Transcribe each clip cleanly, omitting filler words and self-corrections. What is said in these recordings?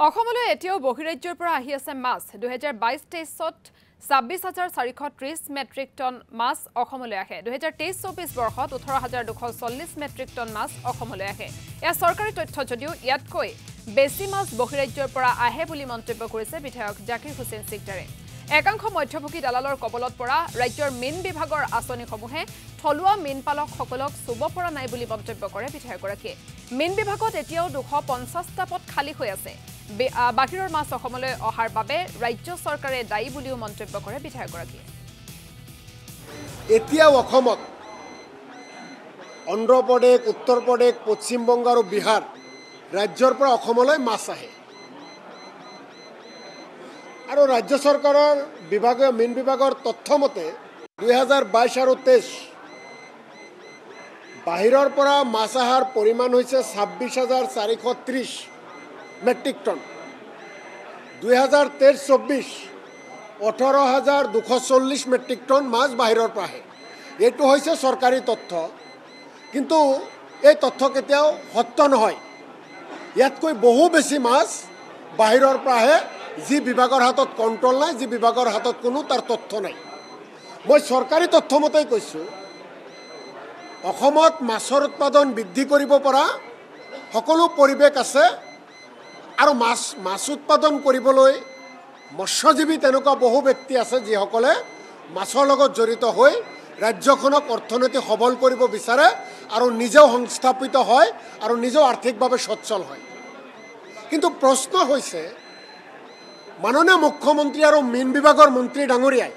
অসমলৈ এতিয়াও বহিৰাজ্যৰ পৰা আহি আছে মাছ 2022-23ত 26,430 মেট্ৰিক টন মাছ অসমলৈ আহে 2023-24 বৰ্ষত 18,240 মেট্ৰিক টন মাছ অসমলৈ আহে এয়া চৰকাৰী তথ্য যদিও ইয়াতকৈ বেছি মাছ বহিৰাজ্যৰ পৰা আহে বুলি মন্তব্য কৰিছে বিধায়ক জাকিৰ হুছেইন সিকদাৰে একাংশ মধ্যভোগী দালালৰ কবলত পৰা ৰাজ্যৰ মীন বিভাগৰ আঁচনিসমূহে থলুৱা মীন পালকসকলক চুব পৰা নাই বুলি মন্তব্য কৰে বিধায়কগৰাকীয়ে মীন বিভাগত এতিয়াও 250টা পদ খালী হৈ আছে বাহিৰৰ মাছ অসমলৈ অহাৰ বাবে ৰাজ্য চৰকাৰে দায়ী বুলিও মন্তব্য কৰে বিধায়কগৰাকীয়ে এতিয়াও অসমত অন্ধ্ৰ প্ৰদেশ উত্তৰ প্ৰদেশ পশ্চিম বংগ আৰু বিহাৰ ৰাজ্যৰ পৰা অসমলৈ মাছ আহে আৰু ৰাজ্য চৰকাৰৰ বিভাগীয় মীন বিভাগৰ তথ্য মতে 2022 আৰু 23 বাহিৰৰ পৰা মাছ আহাৰ পৰিমাণ হৈছে 26,430 মেট্ৰিক টন 2023-24 18,240 মেট্ৰিক টন মাছ বাহিৰৰ পৰা আহে এইটো হৈছে চৰকাৰী তথ্য কিন্তু এই তথ্য কেতিয়াও সত্য নহয় ইয়াতকৈ বহু বেছি মাছ বাহিৰৰ পৰা আহে যি বিভাগৰ হাতত কণ্ট্ৰল নাই যি বিভাগৰ হাতত কোনো তাৰ তথ্য নাই মই চৰকাৰী তথ্য মতেই কৈছোঁ অসমত মাছৰ উৎপাদন বৃদ্ধি কৰিব পৰা সকলো পৰিৱেশ আছে আৰু মাছ উৎপাদন কৰিবলৈ মৎস্যজীৱী তেনেকুৱা বহু ব্যক্তি আছে যিসকলে মাছৰ লগত জড়িত হৈ ৰাজ্যখনক অৰ্থনৈতিক সবল কৰিব বিচাৰে আৰু নিজেও সংস্থাপিত হয় আৰু নিজেও আৰ্থিকভাৱে সচ্ছল হয় কিন্তু প্ৰশ্ন হৈছে মাননীয় মুখ্যমন্ত্ৰী আৰু মীন বিভাগৰ মন্ত্ৰী ডাঙৰীয়াই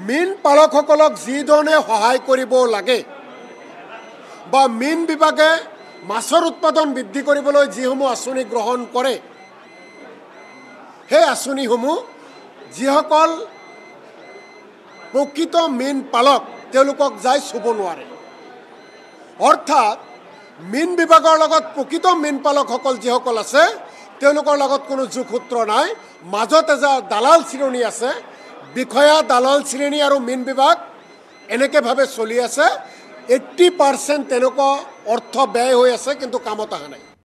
মীন পালকসকলক যি ধৰণে সহায় কৰিব লাগে বা মীন বিভাগে মাছৰ উৎপাদন বৃদ্ধি কৰিবলৈ যিসমূহ আঁচনি গ্ৰহণ কৰে সেই আঁচনিসমূহ যিসকল প্ৰকৃত মীন পালক তেওঁলোকক যাই চুব নোৱাৰে অৰ্থাৎ মীন বিভাগৰ লগত প্ৰকৃত মীন পালকসকল যিসকল আছে তেওঁলোকৰ লগত কোনো যোগসূত্ৰ নাই মাজত এজা দালাল শ্ৰেণী আছে বিষয়া দালাল শ্ৰেণী আৰু মীন বিভাগ এনেকৈভাৱে চলি আছে 80% তেনেকুৱা অৰ্থ ব্যয় হৈ আছে কিন্তু কামত অহা নাই